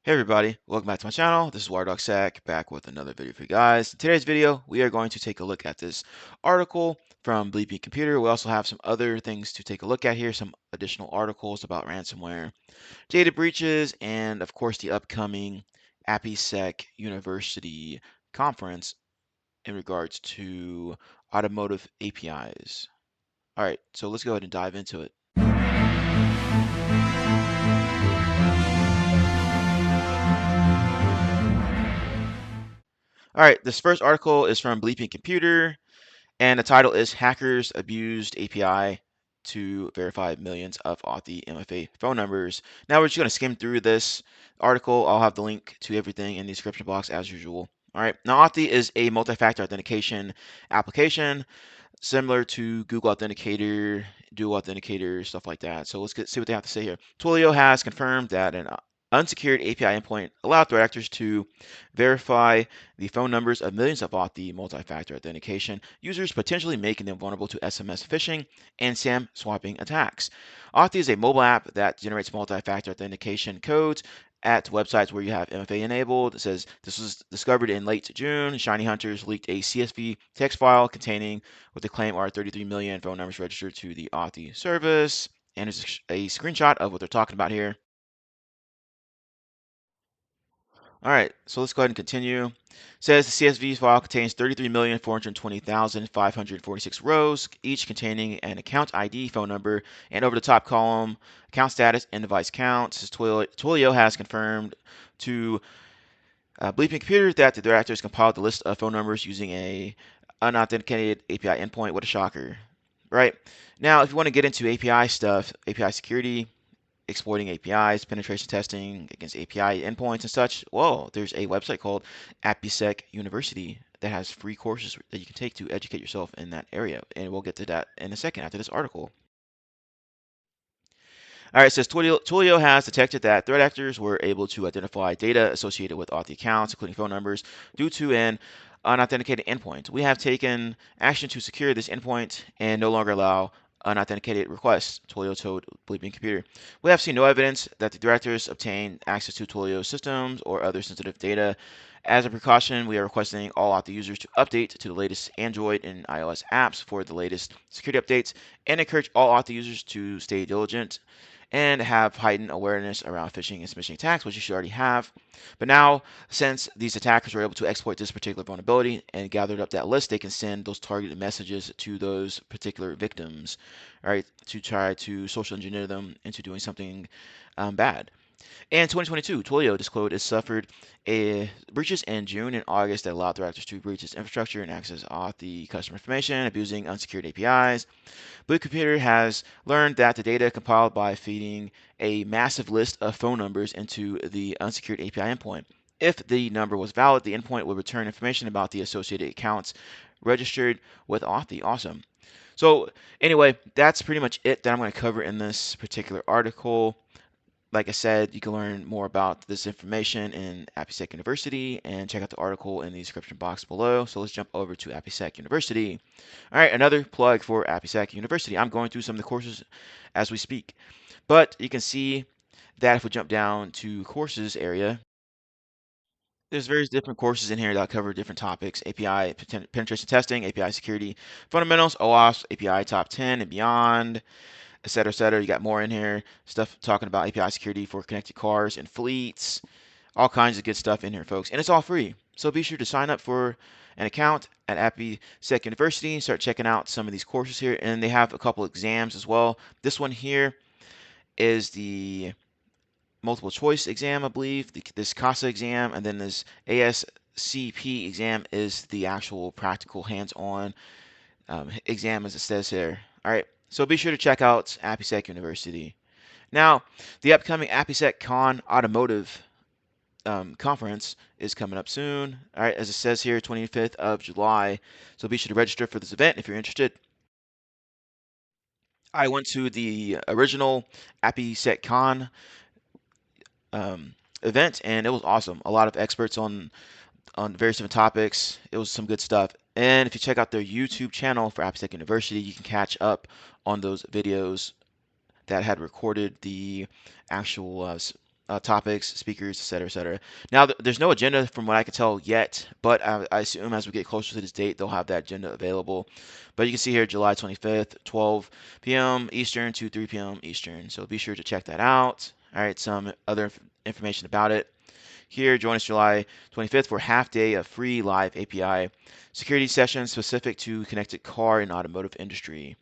Hey everybody, welcome back to my channel. This is WireDogSec back with another video for you guys. In today's video, we are going to take a look at this article from Bleeping Computer. We also have some other things to take a look at here, some additional articles about ransomware, data breaches, and of course the upcoming APISEC University conference in regards to automotive APIs. All right, so let's go ahead and dive into it. All right, this first article is from Bleeping Computer. And the title is Hackers Abused API to Verify Millions of Authy MFA Phone Numbers. Now we're just going to skim through this article. I'll have the link to everything in the description box as usual. All right. Now Authy is a multi-factor authentication application similar to Google Authenticator, Dual Authenticator, stuff like that. So see what they have to say here. Twilio has confirmed that an unsecured API endpoint allowed threat actors to verify the phone numbers of millions of Authy multi-factor authentication users, potentially making them vulnerable to SMS phishing and SAM swapping attacks. Authy is a mobile app that generates multi-factor authentication codes at websites where you have MFA enabled. It says this was discovered in late June. Shiny Hunters leaked a CSV text file containing what they claim are 33 million phone numbers registered to the Authy service. And it's a screenshot of what they're talking about here. All right, so let's go ahead and continue. It says the CSV file contains 33,420,546 rows, each containing an account ID, phone number, and over the top column, account status and device count. Says Twilio has confirmed to Bleeping Computer that the directors compiled the list of phone numbers using a unauthenticated API endpoint. What a shocker, right? Now, if you want to get into API stuff, API security, exploiting APIs, penetration testing against API endpoints and such, well, there's a website called APISEC University that has free courses that you can take to educate yourself in that area. And we'll get to that in a second after this article. All right, it says Twilio has detected that threat actors were able to identify data associated with Authy accounts, including phone numbers, due to an unauthenticated endpoint. We have taken action to secure this endpoint and no longer allow unauthenticated requests, Twilio told Bleeping Computer. We have seen no evidence that the threat actors obtained access to Twilio systems or other sensitive data. As a precaution, we are requesting all Authy users to update to the latest Android and iOS apps for the latest security updates and encourage all Authy users to stay diligent and have heightened awareness around phishing and smishing attacks, which you should already have. But now, since these attackers were able to exploit this particular vulnerability and gathered up that list, they can send those targeted messages to those particular victims, right, to try to social engineer them into doing something bad. In 2022, Twilio disclosed it suffered breaches in June and August that allowed threat actors to breach its infrastructure and access all the customer information, abusing unsecured APIs. Blue Computer has learned that the data compiled by feeding a massive list of phone numbers into the unsecured API endpoint. If the number was valid, the endpoint would return information about the associated accounts registered with Authy. Awesome. So anyway, that's pretty much it that I'm going to cover in this particular article. Like I said, you can learn more about this information in APISEC University and check out the article in the description box below. So let's jump over to APISEC University. All right, another plug for APISEC University. I'm going through some of the courses as we speak, but you can see that if we jump down to courses area, there's various different courses in here that cover different topics: API penetration testing, API security, fundamentals, OAuth, API top 10 and beyond, et cetera, et cetera. You got more in here, stuff talking about API security for connected cars and fleets, all kinds of good stuff in here, folks. And it's all free. So be sure to sign up for an account at APISEC University and start checking out some of these courses here. And they have a couple exams as well. This one here is the multiple choice exam, I believe, this CASA exam, and then this ASCP exam is the actual practical hands-on exam as it says here. All right, so be sure to check out APISEC University. Now, the upcoming APISEC Con Automotive conference is coming up soon. All right, as it says here, 25th of July. So be sure to register for this event if you're interested. I went to the original APISEC Con event, and it was awesome. A lot of experts on various different topics. It was some good stuff. And if you check out their YouTube channel for APISEC University, you can catch up on those videos that had recorded the actual topics, speakers, etc., etc. Now, there's no agenda from what I can tell yet, but I assume as we get closer to this date, they'll have that agenda available. But you can see here, July 25th, 12 p.m. Eastern to 3 p.m. Eastern. So be sure to check that out. All right, some other information about it. Here, join us July 25th for half day of free live API security sessions specific to connected car and automotive industry.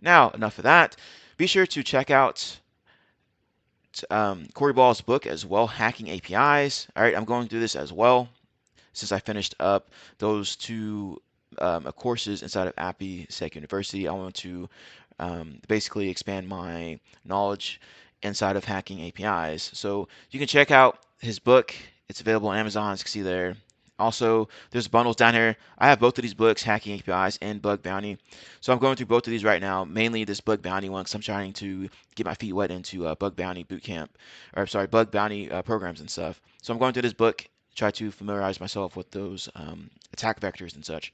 Now, enough of that. Be sure to check out Corey Ball's book as well, Hacking APIs. All right, I'm going through this as well since I finished up those two courses inside of APISEC University. I want to basically expand my knowledge inside of hacking APIs. So you can check out his book. It's available on Amazon, as you can see there. Also, there's bundles down here. I have both of these books, Hacking APIs and Bug Bounty. So I'm going through both of these right now, mainly this Bug Bounty one because I'm trying to get my feet wet into Bug Bounty bootcamp, or sorry, Bug Bounty programs and stuff. So I'm going through this book, try to familiarize myself with those attack vectors and such.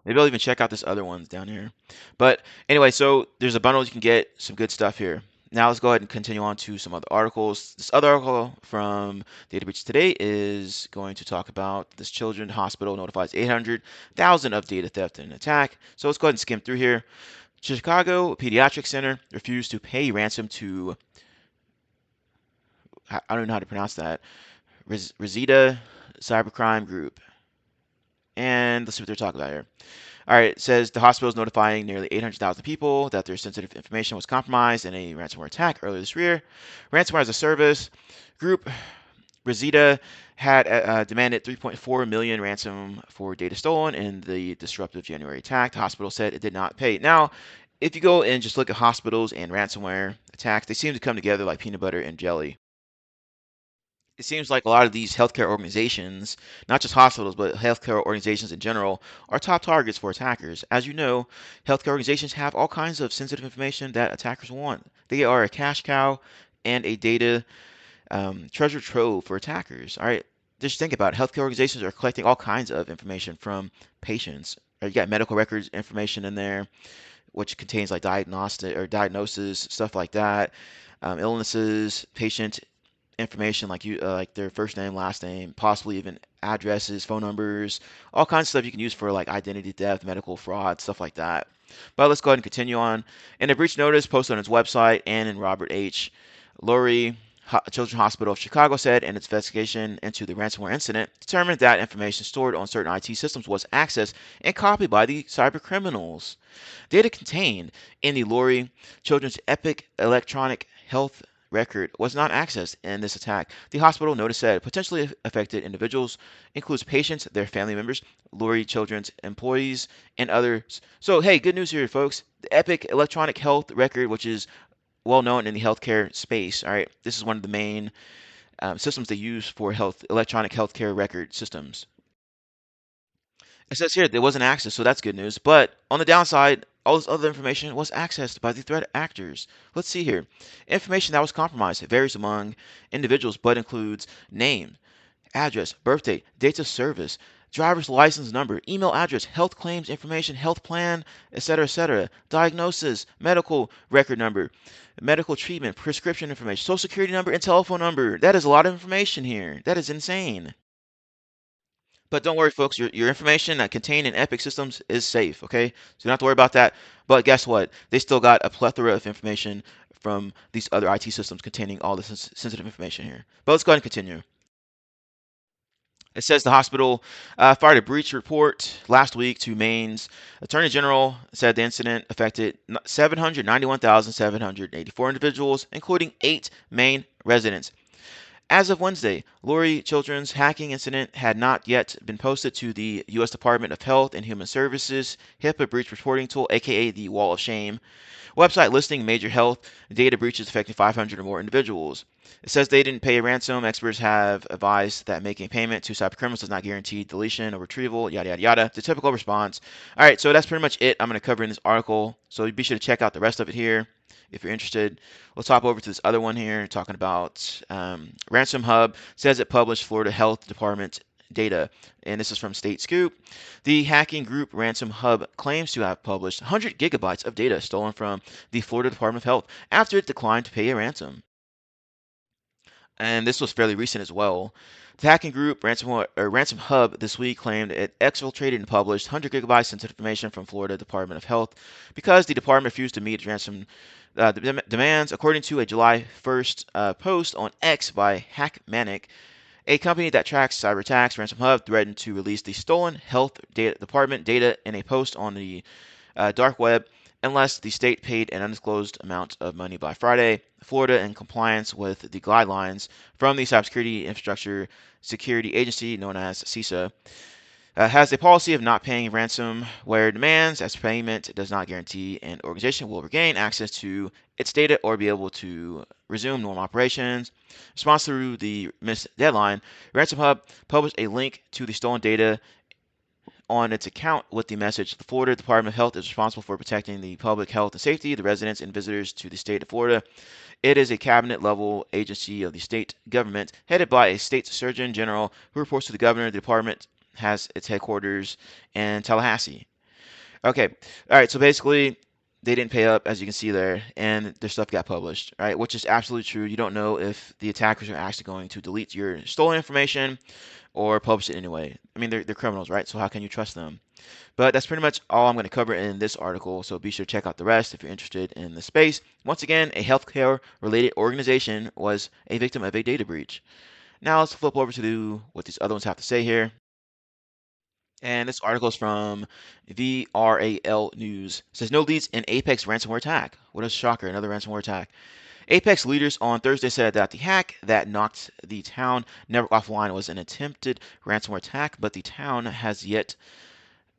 Maybe I'll even check out this other ones down here. But anyway, so there's a bundle you can get some good stuff here. Now let's go ahead and continue on to some other articles. This other article from Data Breach Today is going to talk about this children's hospital notifies 800,000 of data theft and attack. So let's go ahead and skim through here. Chicago Pediatric Center refused to pay ransom to, I don't even know how to pronounce that, Reseda Cybercrime Group. And let's see what they're talking about here. All right, it says the hospital is notifying nearly 800,000 people that their sensitive information was compromised in a ransomware attack earlier this year. Ransomware as a service group, Reseda, had demanded 3.4 million ransom for data stolen in the disruptive January attack. The hospital said it did not pay. Now, if you go and just look at hospitals and ransomware attacks, they seem to come together like peanut butter and jelly. It seems like a lot of these healthcare organizations, not just hospitals, but healthcare organizations in general, are top targets for attackers. As you know, healthcare organizations have all kinds of sensitive information that attackers want. They are a cash cow and a data treasure trove for attackers. All right, just think about it. Healthcare organizations are collecting all kinds of information from patients. You got medical records information in there, which contains like diagnostic or diagnosis, stuff like that, illnesses, patient information like like their first name, last name, possibly even addresses, phone numbers, all kinds of stuff you can use for like identity theft, medical fraud, stuff like that. But let's go ahead and continue on. In a breach notice posted on its website, and in Robert H. Lurie Children's Hospital of Chicago said in its investigation into the ransomware incident determined that information stored on certain IT systems was accessed and copied by the cyber criminals. Data contained in the Lurie Children's Epic Electronic Health record was not accessed in this attack. The hospital notice said potentially affected individuals includes patients, their family members, Lurie Children's employees, and others. So, hey, good news here, folks. The Epic Electronic Health record, which is well known in the healthcare space, all right, this is one of the main systems they use for electronic healthcare record systems. It says here there wasn't access, so that's good news. But on the downside, all this other information was accessed by the threat actors. Let's see here. Information that was compromised varies among individuals, but includes name, address, birthday, dates of service, driver's license number, email address, health claims information, health plan, etc., etc., diagnosis, medical record number, medical treatment, prescription information, social security number, and telephone number. That is a lot of information here. That is insane. But don't worry, folks, your information contained in Epic systems is safe, okay? So you don't have to worry about that. But guess what? They still got a plethora of information from these other IT systems containing all this sensitive information here. But let's go ahead and continue. It says the hospital fired a breach report last week to Maine's Attorney General, said the incident affected 791,784 individuals, including 8 Maine residents. As of Wednesday, Lurie Children's hacking incident had not yet been posted to the U.S. Department of Health and Human Services HIPAA breach reporting tool, aka the Wall of Shame, website listing major health data breaches affecting 500 or more individuals. It says they didn't pay a ransom. Experts have advised that making payment to cybercriminals does not guarantee deletion or retrieval, yada, yada, yada. The typical response. All right, so that's pretty much it I'm going to cover in this article. So be sure to check out the rest of it here if you're interested. Let's hop over to this other one here talking about Ransom Hub. Says it published Florida Health Department data, and this is from State Scoop. The hacking group Ransom Hub claims to have published 100 gigabytes of data stolen from the Florida Department of Health after it declined to pay a ransom. and this was fairly recent as well. The hacking group Ransom Hub this week claimed it exfiltrated and published 100 gigabytes of sensitive information from Florida Department of Health because the department refused to meet ransom demands, according to a July 1st post on X by Hackmanic, a company that tracks cyber attacks. Ransom Hub threatened to release the stolen health data department data in a post on the dark web unless the state paid an undisclosed amount of money by Friday. Florida, in compliance with the guidelines from the Cybersecurity Infrastructure Security Agency, known as CISA, has a policy of not paying ransomware demands, as payment does not guarantee an organization will regain access to its data or be able to resume normal operations. In response to the missed deadline, RansomHub published a link to the stolen data on its account with the message: the Florida Department of Health is responsible for protecting the public health and safety of the residents and visitors to the state of Florida. It is a cabinet level agency of the state government headed by a state surgeon general who reports to the governor. The department has its headquarters in Tallahassee. Okay, all right, so basically they didn't pay up, as you can see there, and their stuff got published, right? Which is absolutely true. You don't know if the attackers are actually going to delete your stolen information or publish it anyway. I mean, they're criminals, right? So how can you trust them? But that's pretty much all I'm going to cover in this article, so be sure to check out the rest if you're interested in the space. Once again, a healthcare related organization was a victim of a data breach. Now let's flip over to what these other ones have to say here. And this article is from VRAL News. It says no leads in Apex ransomware attack. What a shocker, another ransomware attack. Apex leaders on Thursday said that the hack that knocked the town network offline was an attempted ransomware attack, but the town has yet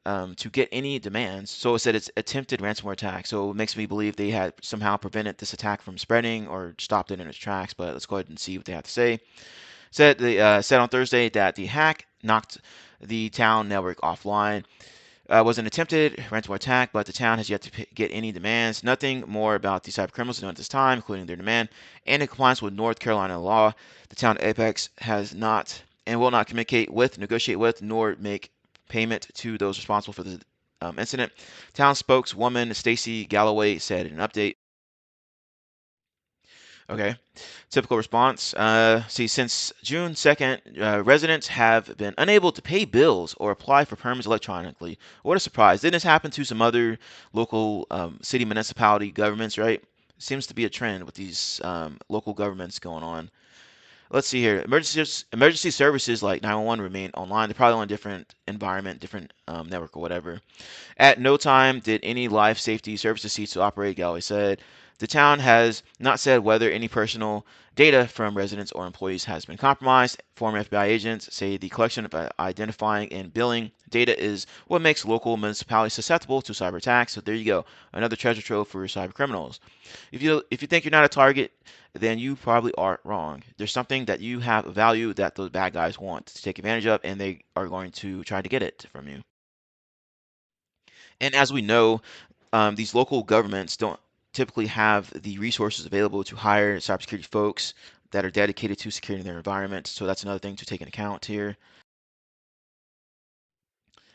to get any demands. So it said it's attempted ransomware attack. So it makes me believe they had somehow prevented this attack from spreading or stopped it in its tracks. But let's go ahead and see what they have to say. Said on Thursday that the hack knocked the town network offline. Was an attempted ransomware attack, but the town has yet to get any demands. Nothing more about the cyber criminals known at this time, including their demand. And in compliance with North Carolina law, the town Apex has not and will not communicate with, negotiate with, nor make payment to those responsible for the incident. Town spokeswoman Stacy Galloway said in an update. Okay. Typical response. Since June 2nd, residents have been unable to pay bills or apply for permits electronically. What a surprise. Didn't this happen to some other local city municipality governments, right? Seems to be a trend with these local governments going on. Let's see here. Emergency services like 911 remain online. They're probably on a different environment, different network or whatever. At no time did any life safety services cease to operate, Galloway said. The town has not said whether any personal data from residents or employees has been compromised. Former FBI agents say the collection of identifying and billing data is what makes local municipalities susceptible to cyber attacks. So there you go, another treasure trove for cyber criminals. If you think you're not a target, then you probably are wrong. There's something that you have a value that those bad guys want to take advantage of, and they are going to try to get it from you. And as we know, these local governments don't typically have the resources available to hire cybersecurity folks that are dedicated to securing their environment. So that's another thing to take into account here.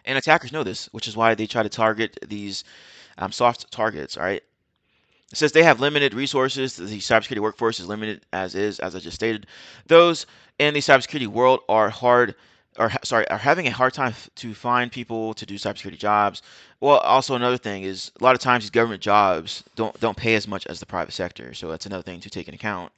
And attackers know this, which is why they try to target these soft targets. All right. It says they have limited resources. The cybersecurity workforce is limited as is, as I just stated. Those in the cybersecurity world are are having a hard time to find people to do cybersecurity jobs. Well, also another thing is a lot of times these government jobs don't pay as much as the private sector, so that's another thing to take into account.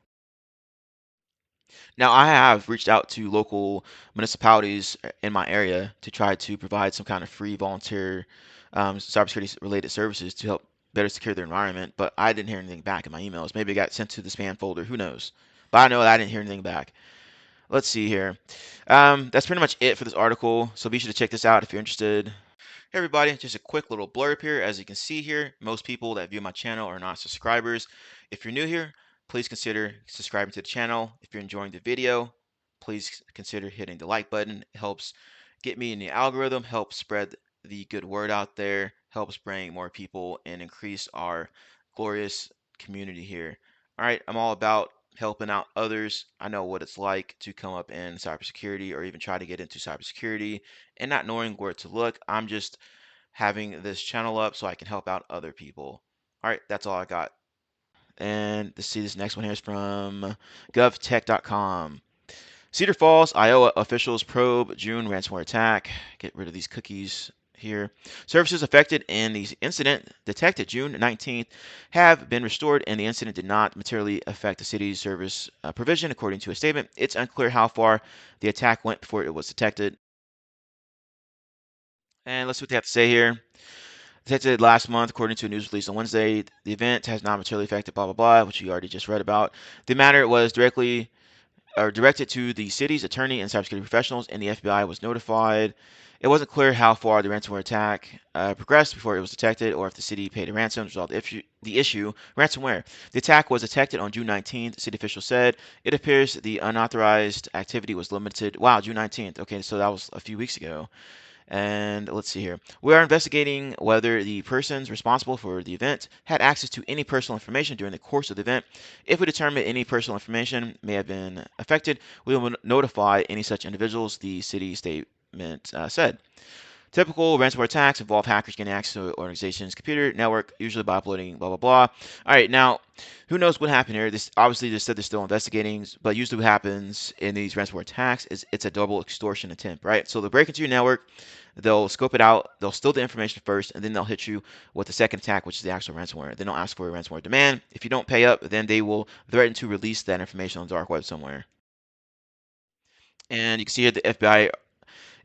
Now, I have reached out to local municipalities in my area to try to provide some kind of free volunteer cybersecurity related services to help better secure their environment, but I didn't hear anything back in my emails. Maybe it got sent to the spam folder, who knows? But I know that I didn't hear anything back. Let's see here. That's pretty much it for this article, so be sure to check this out if you're interested. Hey everybody, just a quick little blurb here. As you can see here, most people that view my channel are not subscribers. If you're new here, please consider subscribing to the channel. If you're enjoying the video, please consider hitting the like button. It helps get me in the algorithm, helps spread the good word out there, helps bring more people and increase our glorious community here. All right, I'm all about helping out others. I know what it's like to come up in cybersecurity or even try to get into cybersecurity and not knowing where to look. I'm just having this channel up so I can help out other people. All right, that's all I got. And let's see, this next one here is from govtech.com. Cedar Falls, Iowa officials probe June ransomware attack. Get rid of these cookies here. Services affected in the incident detected June 19th have been restored, and the incident did not materially affect the city's service provision, according to a statement. It's unclear how far the attack went before it was detected. And let's see what they have to say here. Detected last month, according to a news release on Wednesday. The event has not materially affected blah blah blah, which you already just read about. The matter was directed to the city's attorney and cybersecurity professionals, and the FBI was notified. It wasn't clear how far the ransomware attack progressed before it was detected, or if the city paid a ransom to resolve the issue. Ransomware. The attack was detected on June 19th, city officials said. It appears the unauthorized activity was limited. Wow, June 19th. Okay, so that was a few weeks ago. And let's see here. We are investigating whether the persons responsible for the event had access to any personal information during the course of the event. If we determine any personal information may have been affected, we will notify any such individuals, the city statement said. Typical ransomware attacks involve hackers getting access to an organization's computer network, usually by uploading blah blah blah. All right, now who knows what happened here? This obviously they said they're still investigating, but usually what happens in these ransomware attacks is it's a double extortion attempt, right? So they'll break into your network, they'll scope it out, they'll steal the information first, and then they'll hit you with the second attack, which is the actual ransomware. Then they'll ask for a ransomware demand. If you don't pay up, then they will threaten to release that information on the dark web somewhere. And you can see here the FBI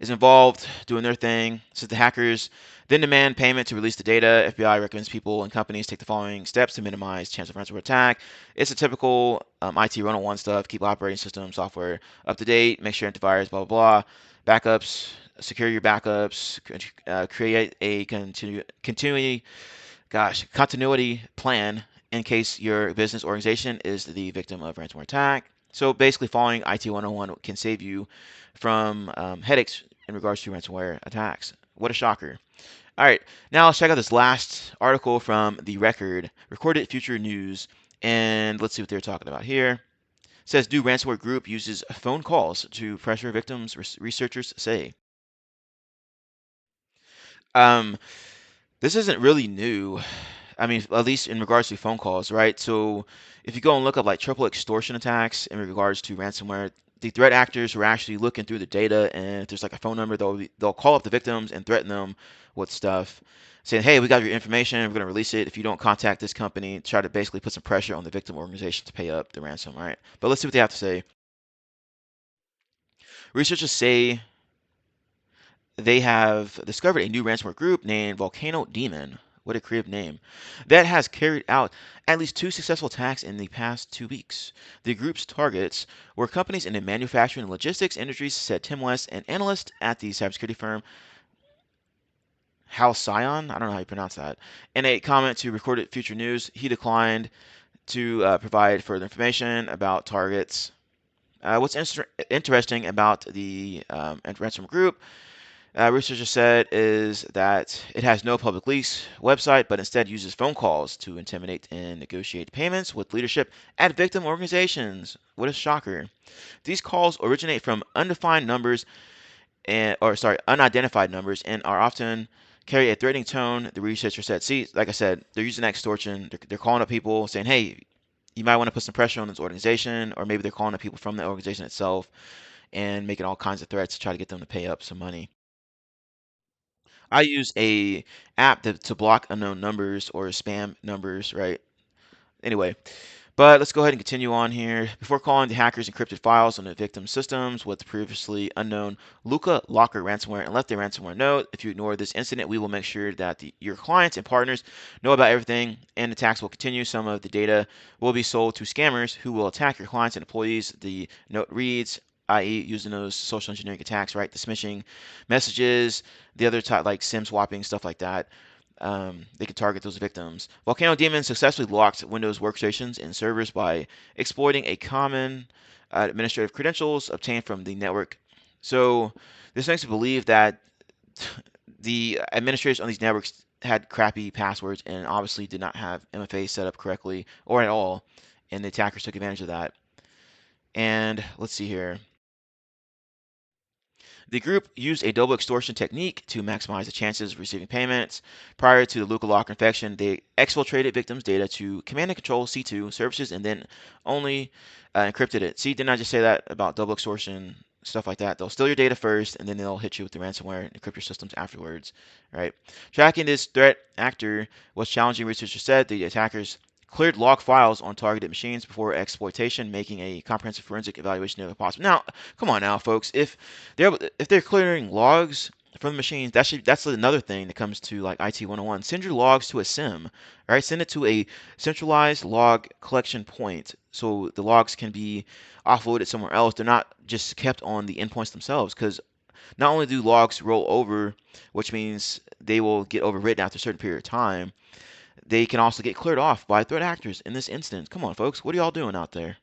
is involved doing their thing. Says the hackers then demand payment to release the data. FBI recommends people and companies take the following steps to minimize chance of ransomware attack. It's a typical IT 101 stuff. Keep operating system software up to date. Make sure antivirus, blah, blah, blah. Backups, secure your backups. Create a continuity plan in case your business organization is the victim of ransomware attack. So basically, following IT 101 can save you from headaches in regards to ransomware attacks. What a shocker. All right, now let's check out this last article from The Record, Recorded Future News, and let's see what they're talking about here. It says, new ransomware group uses phone calls to pressure victims, researchers say. Um, this isn't really new. I mean, at least in regards to phone calls, right? So if you go and look up like triple extortion attacks in regards to ransomware, the threat actors are actually looking through the data, and if there's like a phone number, they'll call up the victims and threaten them with stuff, saying, "Hey, we got your information. We're going to release it. If you don't contact this company," try to basically put some pressure on the victim organization to pay up the ransom, right? But let's see what they have to say. Researchers say they have discovered a new ransomware group named Volcano Demon. What a creative name. That has carried out at least two successful attacks in the past 2 weeks. The group's targets were companies in the manufacturing and logistics industries, said Tim West, an analyst at the cybersecurity firm Halcyon. I don't know how you pronounce that. In a comment to Recorded Future News, he declined to provide further information about targets. What's interesting about the ransom group, researchers said, is that it has no public lease website, but instead uses phone calls to intimidate and negotiate payments with leadership at victim organizations. What a shocker. These calls originate from undefined numbers unidentified numbers and are often carry a threatening tone, the researcher said. See, like I said, they're using extortion. They're calling up people saying, hey, you might want to put some pressure on this organization, or maybe they're calling up people from the organization itself and making all kinds of threats to try to get them to pay up some money. I use a app to block unknown numbers or spam numbers, right? Anyway, but let's go ahead and continue on here. Before calling, the hackers encrypted files on the victim's systems with the previously unknown Luca Locker ransomware and left a ransomware note. If you ignore this incident, we will make sure that your clients and partners know about everything, and attacks will continue. Some of the data will be sold to scammers who will attack your clients and employees. The note reads, i.e., using those social engineering attacks, right? The smishing messages, the other type like SIM swapping, stuff like that. They can target those victims. Volcano Demon successfully locked Windows workstations and servers by exploiting a common administrative credentials obtained from the network. So this makes me believe that the administrators on these networks had crappy passwords and obviously did not have MFA set up correctly or at all, and the attackers took advantage of that. And let's see here. The group used a double extortion technique to maximize the chances of receiving payments. Prior to the LucaLocker infection, they exfiltrated victims' data to command and control C2 services and then only encrypted it. See, didn't I just say that about double extortion, stuff like that? They'll steal your data first, and then they'll hit you with the ransomware and encrypt your systems afterwards, right? Tracking this threat actor was challenging, researchers said. The attackers cleared log files on targeted machines before exploitation, making a comprehensive forensic evaluation nearly possible. Now, come on now, folks. If they're clearing logs from the machines, that's another thing that comes to like IT 101. Send your logs to a SIM, right? Send it to a centralized log collection point so the logs can be offloaded somewhere else. They're not just kept on the endpoints themselves, because not only do logs roll over, which means they will get overwritten after a certain period of time, they can also get cleared off by threat actors in this instance. Come on, folks. What are y'all doing out there?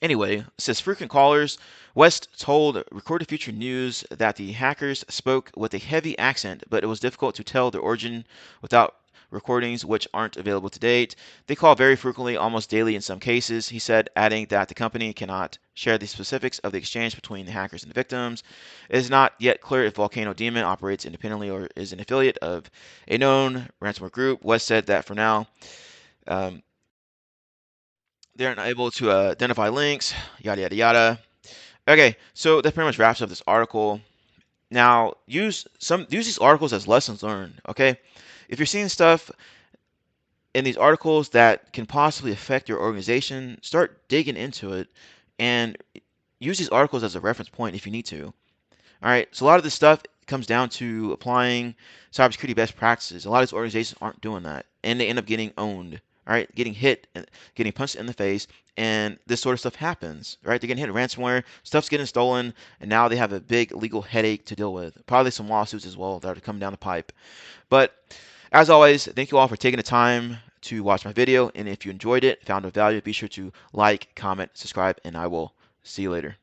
Anyway, it says frequent callers. West told Recorded Future News that the hackers spoke with a heavy accent, but it was difficult to tell their origin without recordings which aren't available to date. They call very frequently, almost daily in some cases, he said, adding that the company cannot share the specifics of the exchange between the hackers and the victims. It is not yet clear if Volcano Demon operates independently or is an affiliate of a known ransomware group. West said that for now, um, they're unable to identify links, yada, yada, yada. Okay, so that pretty much wraps up this article. Now, use these articles as lessons learned, okay? If you're seeing stuff in these articles that can possibly affect your organization, start digging into it and use these articles as a reference point if you need to. All right, so a lot of this stuff comes down to applying cybersecurity best practices. A lot of these organizations aren't doing that, and they end up getting owned. All right, getting hit, getting punched in the face, and this sort of stuff happens. Right, they're getting hit with ransomware, stuff's getting stolen, and now they have a big legal headache to deal with. Probably some lawsuits as well that are coming down the pipe. But as always, thank you all for taking the time to watch my video, and if you enjoyed it, found it valuable, be sure to like, comment, subscribe, and I will see you later.